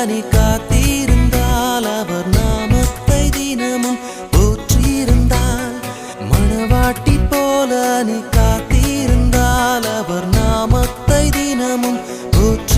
நீ காத்திருந்தால் அவர் நாமத்தை தினமும் போற்றியிருந்தால் மணவாட்டி போல நீ காத்திருந்தால் அவர் நாமத்தை தினமும் போற்றி